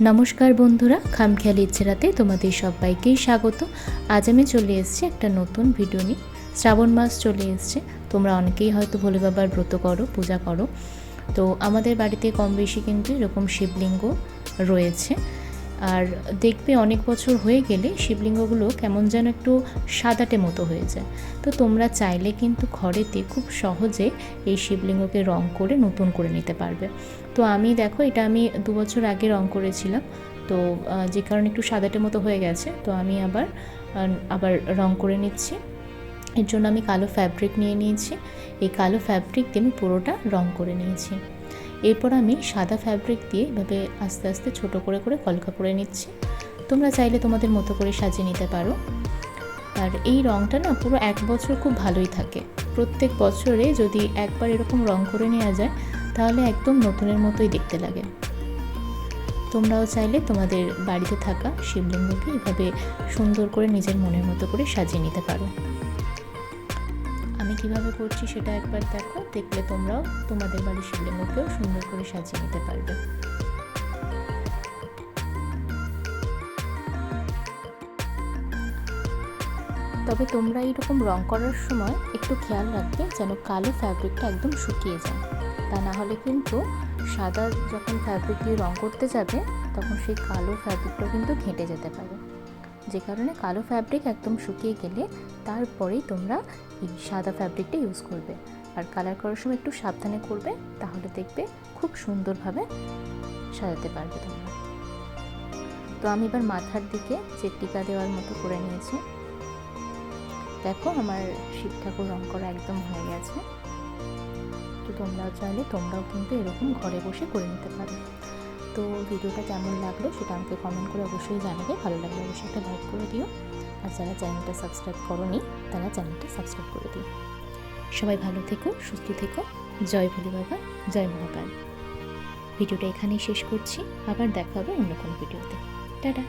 নমস্কার বন্ধুরা, খামখেয়ালি ইচ্ছেরাতে তোমাদের সবাইকেই স্বাগত। আজ আমি চলে এসেছি একটা নতুন ভিডিও নিয়ে। শ্রাবণ মাস চলে এসছে, তোমরা অনেকেই হয়তো ভোলে বাবার ব্রত করো, পূজা করো। তো আমাদের বাড়িতে কম বেশি কিন্তু এরকম শিবলিঙ্গ রয়েছে। আর দেখবে অনেক বছর হয়ে গেলে শিবলিঙ্গগুলো কেমন যেন একটু সাদাটে মতো হয়ে যায়। তো তোমরা চাইলে কিন্তু ঘরেতে খুব সহজে এই শিবলিঙ্গকে রং করে নতুন করে নিতে পারবে। তো আমি দেখো, এটা আমি 2 বছর আগে রং করেছিলাম। তো যে কারণে একটু সাদাটে মতো হয়ে গেছে, তো আমি আবার রং করে নিচ্ছি। এর জন্য আমি কালো ফ্যাব্রিক নিয়ে নিয়েছি। এই কালো ফ্যাব্রিক দিয়ে আমি পুরোটা রং করে নিয়েছি। এরপর আমি সাদা ফ্যাব্রিক দিয়ে এভাবে আস্তে আস্তে ছোটো করে করে কলকা করে নিচ্ছি। তোমরা চাইলে তোমাদের মতো করে সাজিয়ে নিতে পারো। আর এই রঙটা না পুরো 1 বছর খুব ভালোই থাকে। প্রত্যেক বছরে যদি একবার এরকম রং করে নেওয়া যায় তাহলে একদম নতুনের মতোই দেখতে লাগে। তোমরাও চাইলে তোমাদের বাড়িতে থাকা শিবলিঙ্গকে এভাবে সুন্দর করে নিজের মনের মতো করে সাজিয়ে নিতে পারো। আমি কিভাবে করছি সেটা একবার দেখো, দেখলে তোমরাও তোমাদের বাড়ির শিবলিঙ্গকেও সুন্দর করে সাজিয়ে নিতে পারবে। তবে তোমরা এইরকম রং করার সময় একটু খেয়াল রাখবে যেন কালো ফ্যাব্রিকটা একদম শুকিয়ে যায়। তা না হলে কিন্তু সাদা যখন ফ্যাব্রিক দিয়ে রং করতে যাবে তখন সেই কালো ফ্যাব্রিকটাও কিন্তু ঘেঁটে যেতে পারে। যে কারণে কালো ফ্যাব্রিক একদম শুকিয়ে গেলে তারপরেই তোমরা এই সাদা ফ্যাব্রিকটা ইউজ করবে। আর কালার করার সময় একটু সাবধানে করবে, তাহলে দেখবে খুব সুন্দরভাবে সাজাতে পারবে তোমরা। তো আমি এবার মাথার দিকে যে টিকা দেওয়ার মতো করে নিয়েছি। দেখো আমার শিব ঠাকুর রং করা একদম হয়ে গেছে। তো তোমরাও চাইলে তোমরাও কিন্তু এরকম ঘরে বসে করে নিতে পারো। তো ভিডিওটা কেমন লাগলো সেটা আমাকে কমেন্ট করে অবশ্যই জানাবে। ভালো লাগলে অবশ্যই একটা লাইক করে দিও। আর যারা চ্যানেলটা সাবস্ক্রাইব করোনি তারা চ্যানেলটা সাবস্ক্রাইব করে দিও। সবাই ভালো থেকো, সুস্থ থেকো। জয় ভোলে বাবা, জয় মহাকাল। ভিডিওটা এখানেই শেষ করছি, আবার দেখা হবে অন্য কোনো ভিডিওতে। টাটা।